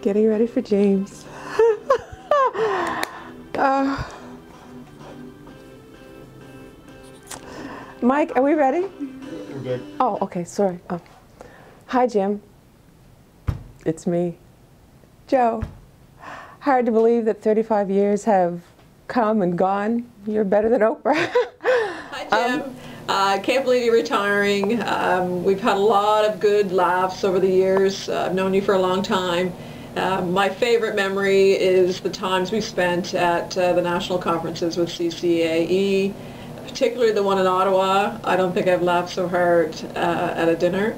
Getting ready for James. Mike, are we ready? We're good. Oh, okay, sorry. Oh. Hi, Jim. It's me, Joe. Hard to believe that 35 years have come and gone. You're better than Oprah. Hi, Jim. I can't believe you're retiring. We've had a lot of good laughs over the years. I've known you for a long time. My favorite memory is the times we spent at the national conferences with CCAE, particularly the one in Ottawa. I don't think I've laughed so hard at a dinner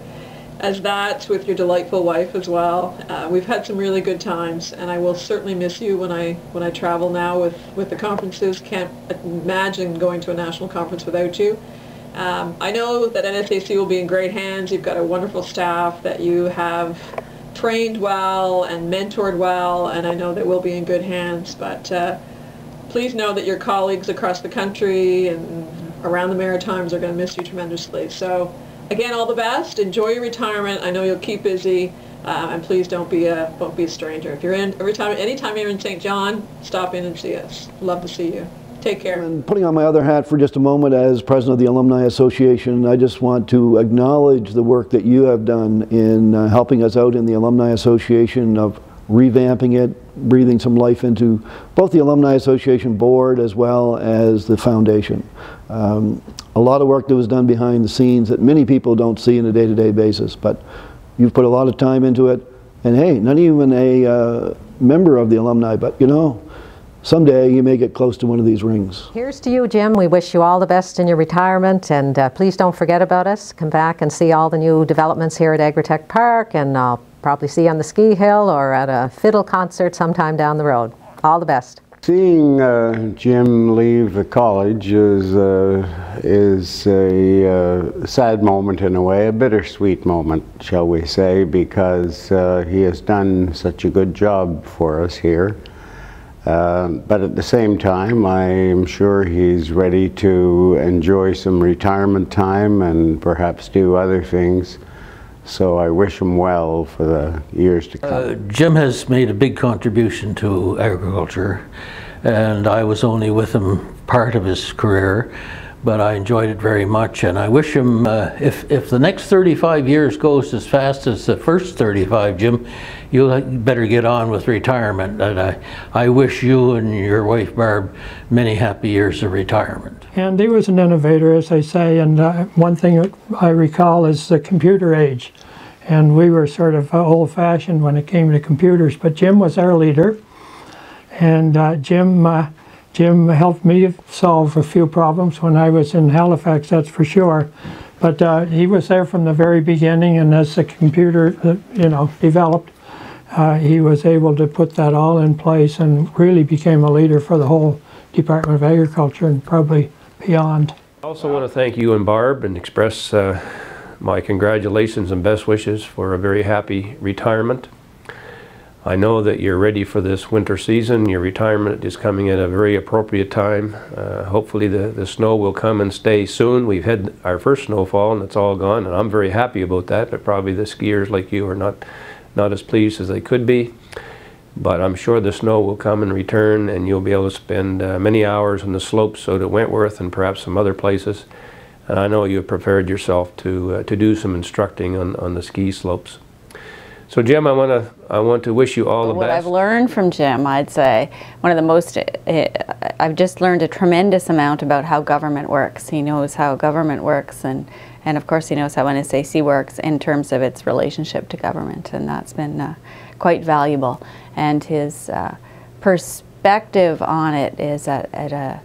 as that, with your delightful wife as well. We've had some really good times, and I will certainly miss you when I travel now with the conferences. Can't imagine going to a national conference without you. I know that NSAC will be in great hands. You've got a wonderful staff that you have trained well and mentored well, and I know that we'll be in good hands. But please know that your colleagues across the country and around the Maritimes are going to miss you tremendously. So again, all the best. Enjoy your retirement. I know you'll keep busy, and please don't be a stranger. If you're in anytime you're in St. John, stop in and see us. Love to see you. Take care. And putting on my other hat for just a moment as president of the Alumni Association, I just want to acknowledge the work that you have done in helping us out in the Alumni Association, of revamping it, breathing some life into both the Alumni Association board as well as the foundation. A lot of work that was done behind the scenes that many people don't see on a day-to-day basis, but you've put a lot of time into it. And hey, not even a member of the alumni, but you know, someday you may get close to one of these rings. Here's to you, Jim. We wish you all the best in your retirement, and please don't forget about us. Come back and see all the new developments here at Agritech Park, and I'll probably see you on the ski hill or at a fiddle concert sometime down the road. All the best. Seeing Jim leave the college is a sad moment in a way, a bittersweet moment, shall we say, because he has done such a good job for us here. But at the same time, I am sure he's ready to enjoy some retirement time and perhaps do other things. So I wish him well for the years to come. Jim has made a big contribution to agriculture, and I was only with him part of his career, but I enjoyed it very much, and I wish him, if the next 35 years goes as fast as the first 35, Jim, you better get on with retirement. And I wish you and your wife Barb many happy years of retirement. And he was an innovator, as I say, and one thing I recall is the computer age. And we were sort of old-fashioned when it came to computers, but Jim was our leader. And Jim helped me solve a few problems when I was in Halifax, that's for sure. But he was there from the very beginning, and as the computer, developed, he was able to put that all in place and really became a leader for the whole Department of Agriculture and probably beyond. I also want to thank you and Barb and express my congratulations and best wishes for a very happy retirement. I know that you're ready for this winter season. Your retirement is coming at a very appropriate time. Hopefully the snow will come and stay soon. We've had our first snowfall and it's all gone, and I'm very happy about that, but probably the skiers like you are not as pleased as they could be. But I'm sure the snow will come and return, and you'll be able to spend many hours on the slopes out at Wentworth and perhaps some other places. And I know you've prepared yourself to do some instructing on the ski slopes. So Jim, I want to wish you all the best. What I've learned from Jim, I'd say, one of the most, I've just learned a tremendous amount about how government works. He knows how government works, and of course he knows how NSAC works in terms of its relationship to government, and that's been quite valuable. And his perspective on it is at a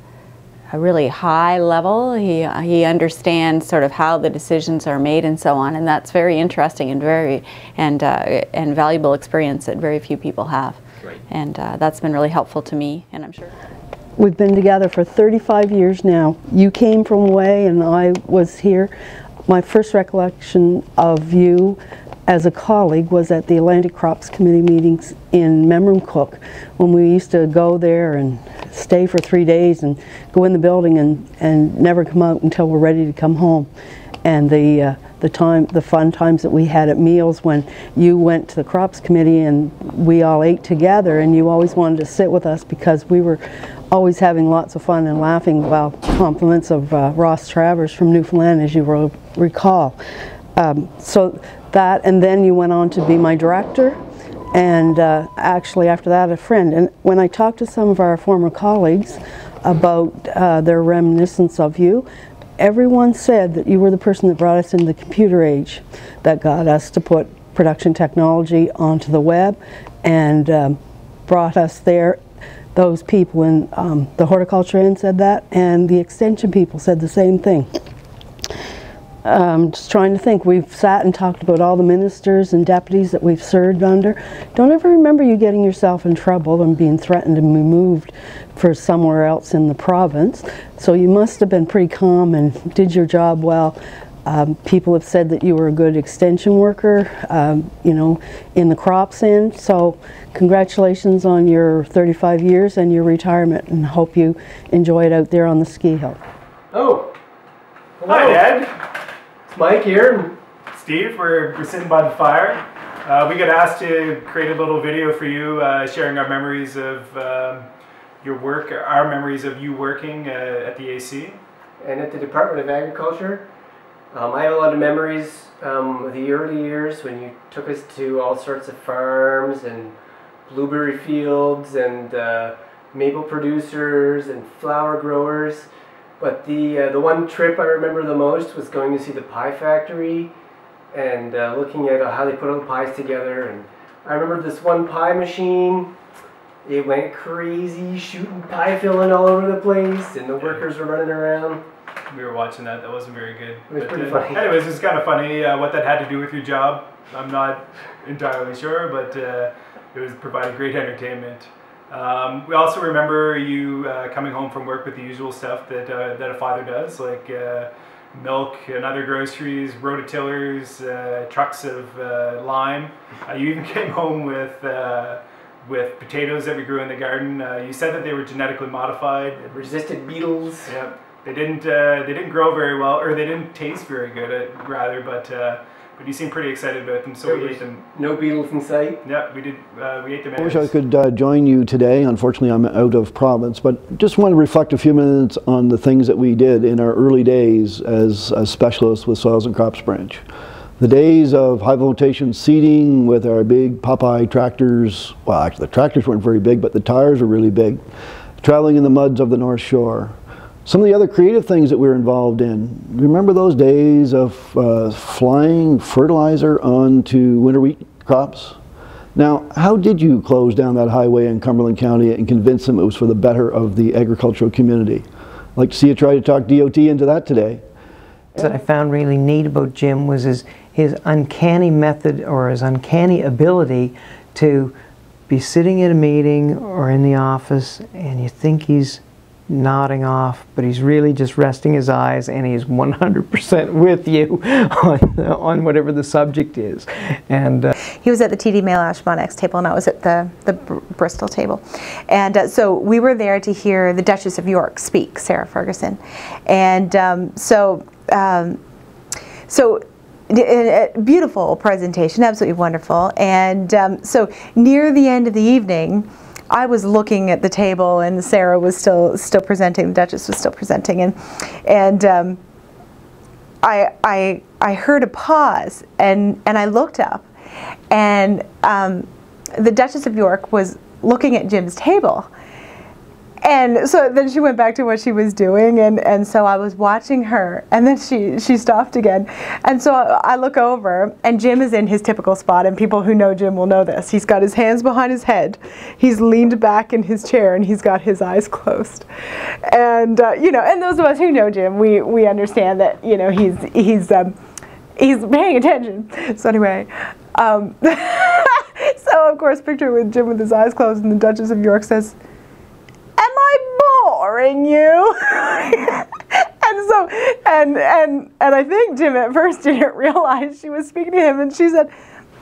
really high level. He understands sort of how the decisions are made and so on, and that's very interesting and and valuable experience that very few people have. Right. And that's been really helpful to me, and I'm sure. We've been together for 35 years now. You came from away and I was here. My first recollection of you as a colleague was at the Atlantic Crops Committee meetings in Memramcook, when we used to go there and stay for 3 days and go in the building and never come out until we're ready to come home. and the fun times that we had at meals when you went to the crops committee and we all ate together, and you always wanted to sit with us because we were always having lots of fun and laughing while compliments of Ross Travers from Newfoundland, as you will recall. So that, and then you went on to be my director, and actually after that a friend. And when I talked to some of our former colleagues about their reminiscence of you, everyone said that you were the person that brought us into the computer age, that got us to put production technology onto the web, and brought us there. Those people in the horticulture end said that, and the extension people said the same thing. Just trying to think, we've sat and talked about all the ministers and deputies that we've served under. Don't ever remember you getting yourself in trouble and being threatened to be moved for somewhere else in the province. So you must have been pretty calm and did your job well. People have said that you were a good extension worker, you know, in the crops end. So congratulations on your 35 years and your retirement, and hope you enjoy it out there on the ski hill. Oh, hello. Hi, Dad. It's Mike here, and Steve. We're sitting by the fire. We got asked to create a little video for you, sharing our memories of your work, our memories of you working at the AC. And at the Department of Agriculture. I have a lot of memories of the early years when you took us to all sorts of farms and blueberry fields and maple producers and flower growers. But the one trip I remember the most was going to see the pie factory and looking at how they put all the pies together. And I remember this one pie machine. It went crazy, shooting pie filling all over the place, and the workers were running around. We were watching that. That wasn't very good. It was pretty funny. Anyways, it's kind of funny what that had to do with your job. I'm not entirely sure, but it was provided great entertainment. We also remember you coming home from work with the usual stuff that that a father does, like milk and other groceries, rototillers, trucks of lime. You even came home with potatoes that we grew in the garden. You said that they were genetically modified. It resisted beetles. Yep. They didn't grow very well, or they didn't taste very good, rather. But you seemed pretty excited about them, so we ate them. No beetles in sight. Yeah, we did. We ate them. I wish I could join you today. Unfortunately, I'm out of province, but just want to reflect a few minutes on the things that we did in our early days as a specialist with Soils and Crops Branch. The days of high voltation seeding with our big Popeye tractors. Well, actually, the tractors weren't very big, but the tires were really big. Traveling in the muds of the North Shore. Some of the other creative things that we were involved in. Remember those days of flying fertilizer onto winter wheat crops? Now, how did you close down that highway in Cumberland County and convince them it was for the better of the agricultural community? I'd like to see you try to talk DOT into that today. What I found really neat about Jim was his uncanny method, or his uncanny ability to be sitting at a meeting or in the office and you think he's nodding off, but he's really just resting his eyes, and he's 100% with you on whatever the subject is. And he was at the TD Mail Ashmonex table, and I was at the Bristol table. And so we were there to hear the Duchess of York speak, Sarah Ferguson. And a beautiful presentation, absolutely wonderful. And so near the end of the evening, I was looking at the table, and Sarah was still presenting. The Duchess was still presenting, and I heard a pause, and I looked up, and the Duchess of York was looking at Jim's table. And so then she went back to what she was doing, and so I was watching her, and then she stopped again. And so I look over, and Jim is in his typical spot, and people who know Jim will know this. He's got his hands behind his head, he's leaned back in his chair, and he's got his eyes closed. And you know, and those of us who know Jim, we understand that, you know, he's paying attention. So anyway, so of course, picture with Jim with his eyes closed, and the Duchess of York says, "Am I boring you?" And so, and I think Jim at first didn't realize she was speaking to him, and she said,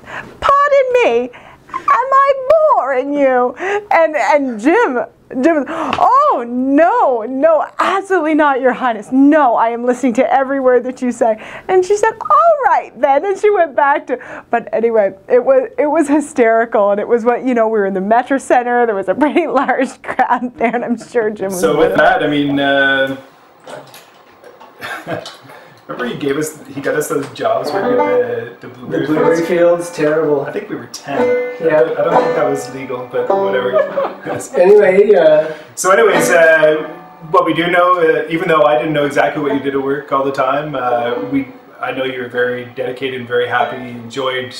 "Pardon me, am I boring you?" And Jim, oh "Oh, no, no, absolutely not, Your Highness. No, I am listening to every word that you say." And she said, "All right then," and she went back to, but anyway, it was hysterical, and it was what, you know, we were in the Metro Center, there was a pretty large crowd there, and I'm sure Jim was So with that, I mean, remember he got us those jobs working at the blueberry fields. Terrible. I think we were 10. Yeah. I don't think that was legal, but whatever. Anyway, so anyways, what we do know, even though I didn't know exactly what you did at work all the time, I know you were very dedicated and very happy, enjoyed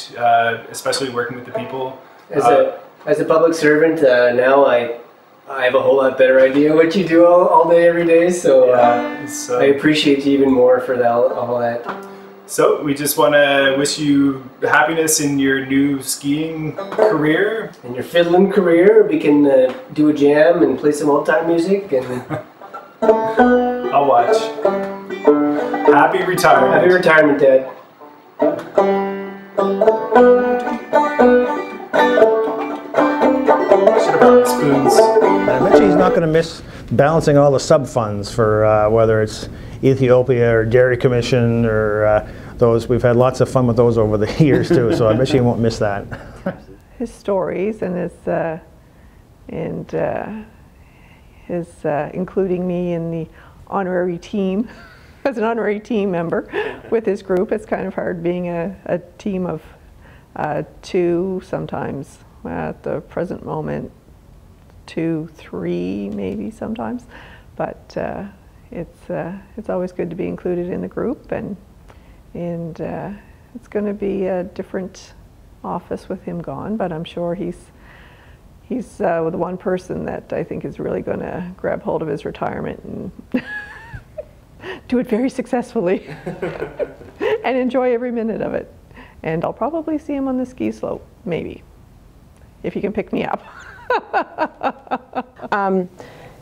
especially working with the people. As a public servant, now I have a whole lot better idea what you do all day, every day, so I appreciate you even more for all that. So we just want to wish you happiness in your new skiing career. In your fiddling career, we can do a jam and play some old-time music, and I'll watch. Happy retirement. Happy retirement, Dad. Spoons. I bet you he's not going to miss balancing all the sub-funds for whether it's Ethiopia or Dairy Commission or those. We've had lots of fun with those over the years too, so I bet you he won't miss that. His stories and his including me in the honorary team as an honorary team member with his group. It's kind of hard being a team of 2, sometimes at the present moment 2, 3 maybe sometimes, but it's always good to be included in the group, and it's going to be a different office with him gone, but I'm sure he's the one person that I think is really going to grab hold of his retirement and do it very successfully and enjoy every minute of it. And I'll probably see him on the ski slope, maybe, if he can pick me up.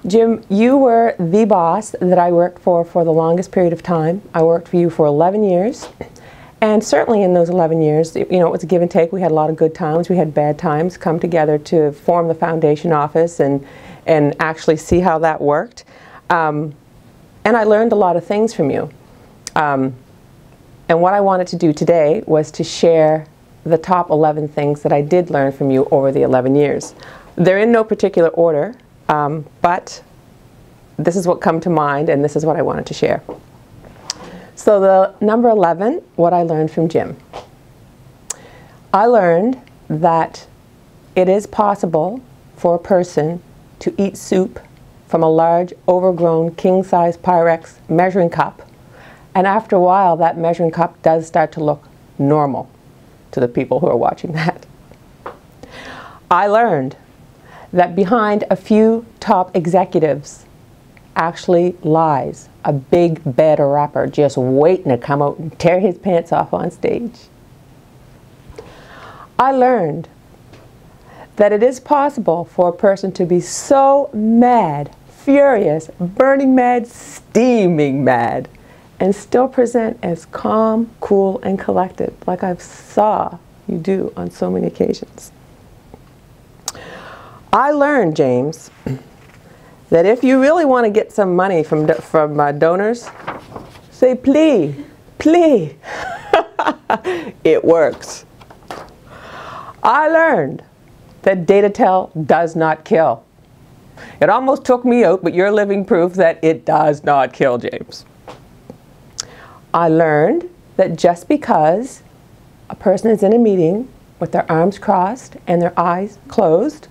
Jim, you were the boss that I worked for the longest period of time. I worked for you for 11 years. And certainly in those 11 years, you know, it was a give and take. We had a lot of good times. We had bad times come together to form the foundation office and actually see how that worked. And I learned a lot of things from you. And what I wanted to do today was to share the top 11 things that I did learn from you over the 11 years. They're in no particular order, but this is what come to mind, and this is what I wanted to share. So the number 11, what I learned from Jim. I learned that it is possible for a person to eat soup from a large, overgrown, king-size Pyrex measuring cup, and after a while that measuring cup does start to look normal to the people who are watching that. I learned that behind a few top executives actually lies a big bed rapper just waiting to come out and tear his pants off on stage. I learned that it is possible for a person to be so mad, furious, burning mad, steaming mad, and still present as calm, cool, and collected, like I've saw you do on so many occasions. I learned, James, that if you really want to get some money from donors, say please, please. It works. I learned that DataTel does not kill. It almost took me out, but you're living proof that it does not kill, James. I learned that just because a person is in a meeting with their arms crossed and their eyes closed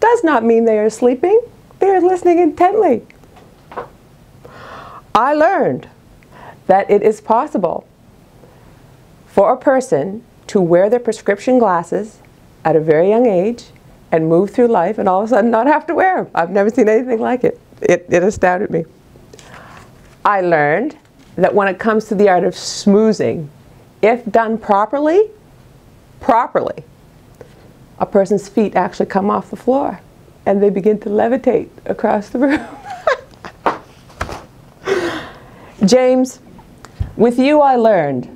does not mean they are sleeping. They are listening intently. I learned that it is possible for a person to wear their prescription glasses at a very young age and move through life and all of a sudden not have to wear them. I've never seen anything like it. It astounded me. I learned that when it comes to the art of schmoozing, if done properly, a person's feet actually come off the floor and they begin to levitate across the room. James, with you I learned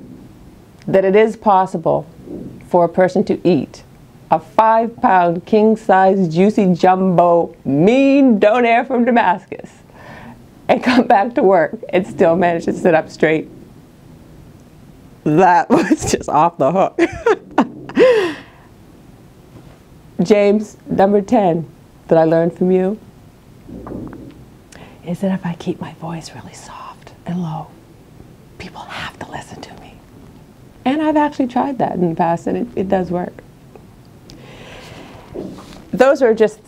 that it is possible for a person to eat a 5-pound, king-size, juicy jumbo, mean donair from Damascus, and come back to work and still manage to sit up straight. That was just off the hook. James, number 10 that I learned from you is that if I keep my voice really soft and low, people have to listen to me. And I've actually tried that in the past, and it does work. Those are just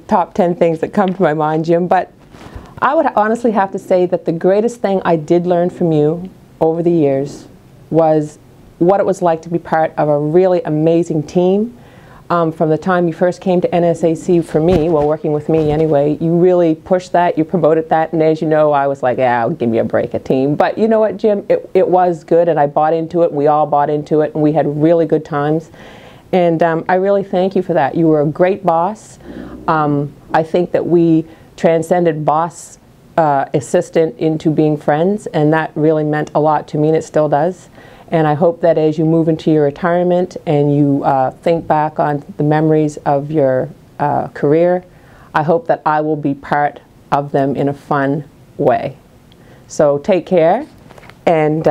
top 10 things that come to my mind, Jim, but I would honestly have to say that the greatest thing I did learn from you over the years was what it was like to be part of a really amazing team. From the time you first came to NSAC for me, well, working with me anyway, you really pushed that, you promoted that, and as you know, I was like, yeah, give me a break, a team. But you know what, Jim, it was good, and I bought into it, we all bought into it, and we had really good times. And I really thank you for that. You were a great boss. I think that we transcended boss assistant into being friends, and that really meant a lot to me, and it still does. And I hope that as you move into your retirement and you think back on the memories of your career, I hope that I will be part of them in a fun way. So take care, and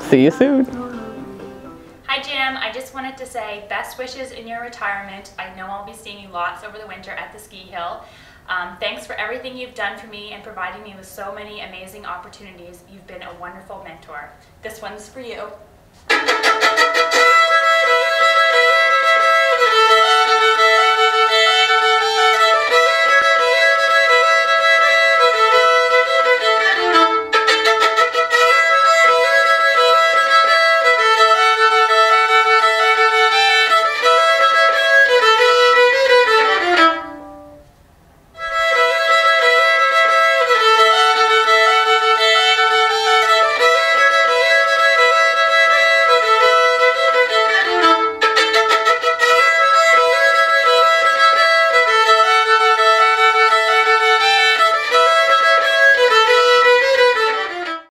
see you soon. Hi Jim, I just wanted to say best wishes in your retirement. I know I'll be seeing you lots over the winter at the ski hill. Thanks for everything you've done for me and providing me with so many amazing opportunities. You've been a wonderful mentor. This one's for you.